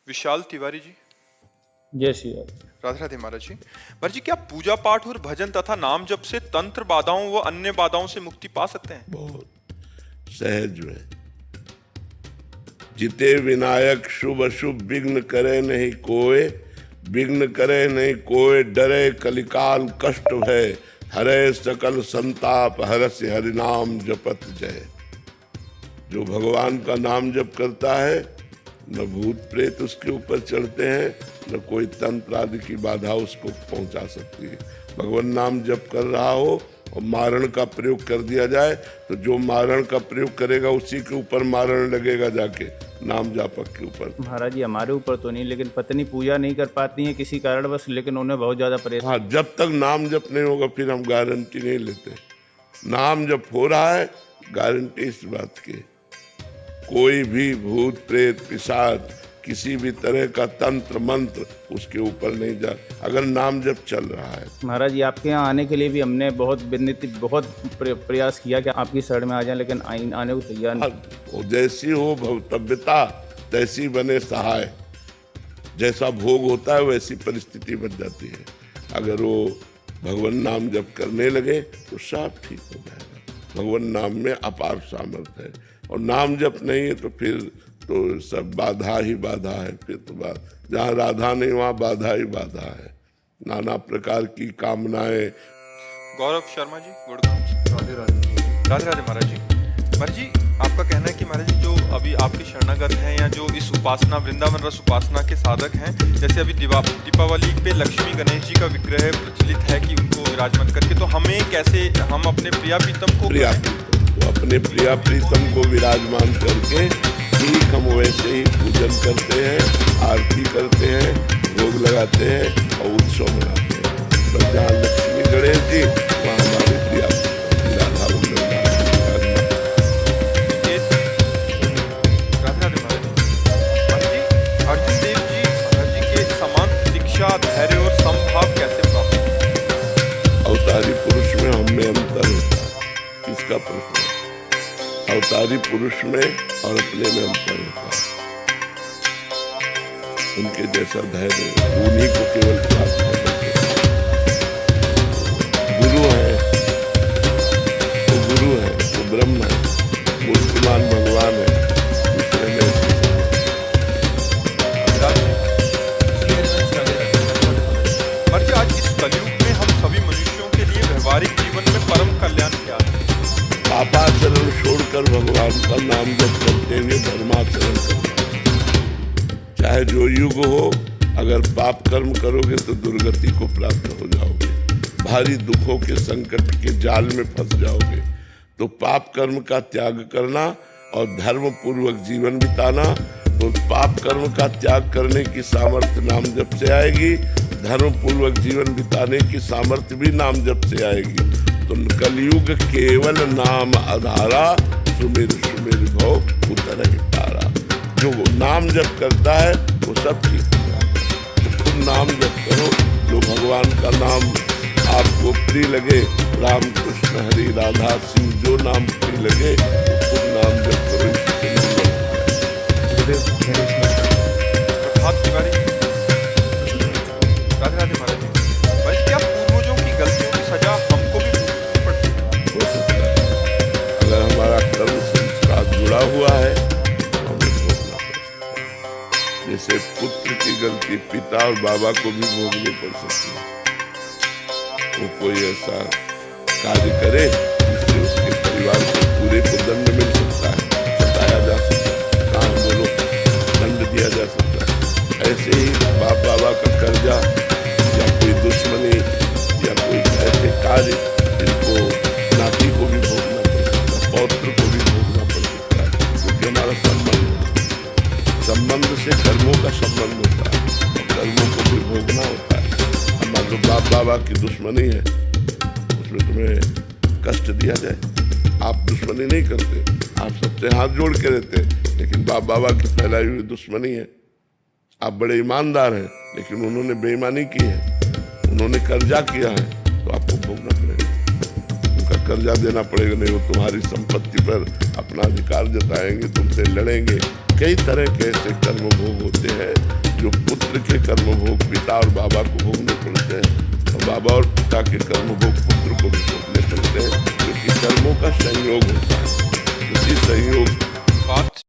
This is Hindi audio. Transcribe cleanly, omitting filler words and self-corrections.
विशाल तिवारी जी। जय श्री राम। राधे राधे महाराज जी। महाराज जी, क्या पूजा पाठ और भजन तथा नाम जप से तंत्र बाधाओं व अन्य बाधाओं से मुक्ति पा सकते हैं? बहुत सहज में। जिते विनायक शुभ अशुभ विघ्न करे नहीं कोय, विघ्न करे नहीं कोय, डरे कलिकाल कष्ट भय, हरे सकल संताप हरस्य हरिनाम जपत जय। जो भगवान का नाम जप करता है, न भूत प्रेत उसके ऊपर चढ़ते हैं, न कोई तंत्र आदि की बाधा उसको पहुंचा सकती है। भगवान नाम जप कर रहा हो और मारण का प्रयोग कर दिया जाए तो जो मारण का प्रयोग करेगा उसी के ऊपर मारण लगेगा, जाके नाम जापक के ऊपर। महाराज जी, हमारे ऊपर तो नहीं, लेकिन पत्नी पूजा नहीं कर पाती है किसी कारणवश, लेकिन उन्हें बहुत ज्यादा परेशान। हाँ, जब तक नाम जप नहीं होगा फिर हम गारंटी नहीं लेते। नाम जप हो रहा है, गारंटी इस बात की, कोई भी भूत प्रेत पिशाच किसी भी तरह का तंत्र मंत्र उसके ऊपर नहीं जा, अगर नाम जप चल रहा है। महाराज जी, आपके यहाँ आने के लिए भी हमने बहुत बहुत प्रयास किया कि आपकी शरण में आ जाए, लेकिन आने को तैयार नहीं। जैसी हो भवतव्यता तैसी बने सहाय। जैसा भोग होता है वैसी परिस्थिति बन जाती है। अगर वो भगवान नाम जप करने लगे तो सब ठीक हो जाएगा। भगवान नाम में अपार सामर्थ्य है, और नाम जप नहीं है तो फिर तो सब बाधा ही बाधा है। फिर तो जहाँ राधा नहीं वहाँ बाधा ही बाधा है। नाना प्रकार की कामनाएं। गौरव शर्मा जी, गुड़गांव। राधे राधे। राधे राधे महाराज जी। महाराज जी, आपका कहना है कि महाराज जी जो अभी आपके शरणागत हैं या जो इस उपासना वृंदावन रस उपासना के साधक हैं, जैसे अभी दीपावली पे लक्ष्मी गणेश जी का विग्रह प्रचलित है कि उनको विराजमान करके, तो हमें कैसे हम अपने प्रिया प्रीतम को अपने प्रिया प्रीतम को विराजमान करके ठीक हम वैसे ही पूजन करते हैं, आरती करते हैं, भोग लगाते हैं और उत्सव मनाते हैं। तो जहाँ लक्ष्मी गणेश जी वहाँ हमारे प्रिया राधा अर्जुन देव जी महाराज जी के समान दीक्षा, धैर्य और समभाव कैसे प्राप्त होता? अवतारी पुरुष में हम में अंतर होता है, किसका प्रश्न? अवतारी पुरुष में और अपने में अंतर होता है। उनके जैसा धैर्य उन्हीं को केवल प्राप्त होता है। गुरु है वो, गुरु है वो, ब्रह्म है, मूर्तिमान भगवान है, दूसरे में मर्जी। आज इस कलयुग में हम सभी मनुष्यों के लिए व्यवहारिक जीवन में परम कल्याण क्या है? पापाचरण छोड़कर भगवान का नाम जप करते हुए धर्माचरण करना। चाहे जो युग हो, अगर पाप कर्म करोगे तो दुर्गति को प्राप्त हो जाओगे, भारी दुखों के संकट के जाल में फंस जाओगे। तो पाप कर्म का त्याग करना और धर्म पूर्वक जीवन बिताना। तो पाप कर्म का त्याग करने की सामर्थ्य नाम जप से आएगी, धर्म पूर्वक जीवन बिताने की सामर्थ्य भी नाम जप से आएगी। तो कलयुग केवल नाम आधारा, सुमिर सुमिर भव उतर तारा। जो नाम जप करता है वो सब ठीक हो जाता है। तो तुम नाम जप करो, जो भगवान का नाम आपको प्रिय लगे, राम कृष्ण हरि राधा शिव, जो नाम प्रिय लगे तुम नाम जप करो। प्रभात तिवारी। राधे राधे महाराज जी। महाराज, क्या पूर्वजों की गलतियों की सजा हमको भी भुगतनी पड़ती है? हो सकता है, अगर हमारा कर्म संस्कार जुड़ा हुआ है तो हमें भोगना पड़ सकता है। जैसे पुत्र की गलती पिता और बाबा को भी भोगनी पड़ सकती है। तो कोई ऐसा कार्य करे जिससे उसके परिवार को पूरे को दंड मिल सकता है, सताया जा सकता है, कहाँ बोलो दंड दिया जा सकता है। ऐसे ही बाप बाबा का कर्जा या कोई दुश्मनी या कोई ऐसे कार्य जिनको नाती को भी भोगना पड़ सकता है, पौत्र को भी भोगना पड़ सकता है, क्योंकि हमारा संबंध से कर्मों का संबंध होता है और कर्मों को भी भोगना होता है। हमारा जो बाप बाबा की दुश्मनी है उसमें तुम्हें कष्ट दिया जाए, आप दुश्मनी नहीं करते, आप सबसे हाथ जोड़ के रहते, लेकिन बाप बाबा की फैलाई हुई दुश्मनी है। आप बड़े ईमानदार हैं लेकिन उन्होंने बेईमानी की है, उन्होंने कर्जा किया है, तो आपको भोगना पड़ेगा, उनका कर्जा देना पड़ेगा। नहीं वो तुम्हारी संपत्ति पर अपना अधिकार जताएंगे, तुमसे लड़ेंगे। कई तरह के ऐसे कर्म भोग होते हैं जो पुत्र के कर्मभोग पिता और बाबा को भोगने पड़ते हैं और बाबा और पिता के कर्मभोग पुत्र को भी भोगने पड़ते हैं, क्योंकि कर्मों का संयोग होता है। उसी संयोग